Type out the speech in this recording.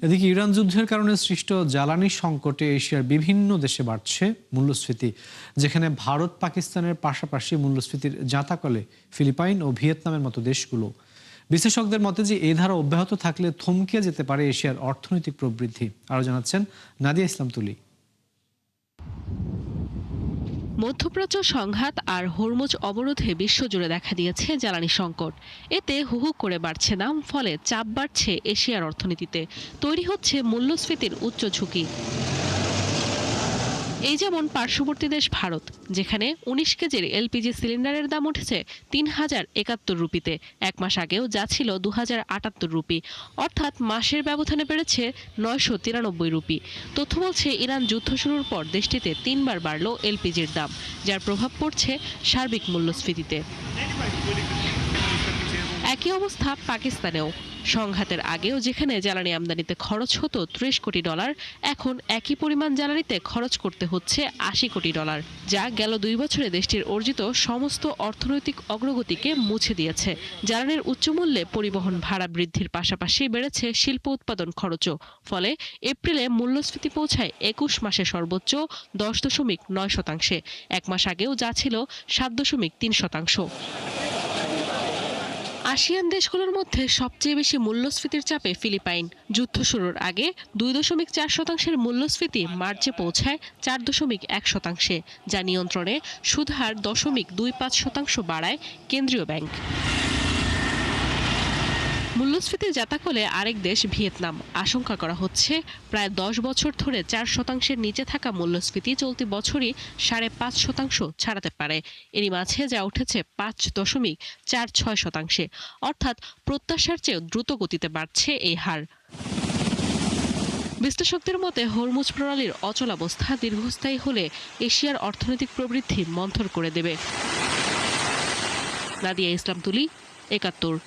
এদিকে ইরান যুদ্ধের কারণে সৃষ্ট জ্বালানি সংকটে এশিয়ার বিভিন্ন দেশে বাড়ছে মূল্যস্ফীতি, যেখানে ভারত পাকিস্তানের পাশাপাশি মূল্যস্ফীতির জাঁতাকলে ফিলিপাইন ও ভিয়েতনামের মতো দেশগুলো। বিশেষজ্ঞদের মতে যে এই ধারা অব্যাহত থাকলে থমকে যেতে পারে এশিয়ার অর্থনৈতিক প্রবৃদ্ধি। আরো জানাচ্ছেন নাদিয়া ইসলাম তুলি। মধ্যপ্রাচ্য সংঘাত আর হরমুজ অবরোধে বিশ্বজুড়ে দেখা দিয়েছে জ্বালানি সংকট। এতে হুহু করে বাড়ছে দাম, ফলে চাপ বাড়ছে এশিয়ার অর্থনীতিতে। তৈরি হচ্ছে মূল্যস্ফীতির উচ্চ ঝুঁকি। এই যেমন পার্শ্ববর্তী দেশ ভারত, যেখানে ১৯ কেজির এলপিজি সিলিন্ডারের দাম উঠেছে ৩,০৭১ রুপিতে। এক মাস আগেও যা ছিল ২,০৭৮ রুপি, অর্থাৎ মাসের ব্যবধানে বেড়েছে ৯৯৩ রুপি। তথ্য বলছে ইরান যুদ্ধ শুরুর পর দেশটিতে ৩ বার বাড়ল এলপিজির দাম, যার প্রভাব পড়ছে সার্বিক মূল্যস্ফীতিতে। একই অবস্থা পাকিস্তানেও। সংঘাতের আগেও যেখানে জ্বালানি আমদানিতে খরচ হতো ৩০ কোটি ডলার, এখন একই পরিমাণ জ্বালানিতে খরচ করতে হচ্ছে ৮০ কোটি ডলার, যা গেল ২ বছরে দেশটির অর্জিত সমস্ত অর্থনৈতিক অগ্রগতিকে মুছে দিয়েছে। জ্বালানির উচ্চমূল্যে পরিবহন ভাড়া বৃদ্ধির পাশাপাশি বেড়েছে শিল্প উৎপাদন খরচও। ফলে এপ্রিলে মূল্যস্ফীতি পৌঁছায় ২১ মাসে সর্বোচ্চ ১০.৯%। এক মাস আগেও যা ছিল ৭.৩%। আসিয়ান দেশগুলোর মধ্যে সবচেয়ে বেশি মূল্যস্ফীতির চাপে ফিলিপাইন। যুদ্ধ শুরুর আগে ২.৪%-এর মূল্যস্ফীতি মার্চে পৌঁছায় ৪.১%, যা নিয়ন্ত্রণে সুদহার ০.২৫% বাড়ায় কেন্দ্রীয় ব্যাংক। মূল্যস্ফীতির জাতাকলে আরেক দেশ ভিয়েতনাম। আশঙ্কা করা হচ্ছে প্রায় ১০ বছর ধরে ৪%-এর নিচে থাকা মূল্যস্ফীতি চলতি বছরই ৫.৫% ছাড়াতে পারে। এরই মাঝে যা উঠেছে ৫.৪৬%, অর্থাৎ প্রত্যাশার চেয়েও দ্রুত গতিতে বাড়ছে এই হার। বিশ্লেষকদের মতে হরমুজ প্রণালীর অচলাবস্থা দীর্ঘস্থায়ী হলে এশিয়ার অর্থনৈতিক প্রবৃদ্ধি মন্থর করে দেবে। নাদিয়া ইসলাম তুলি, ৭১।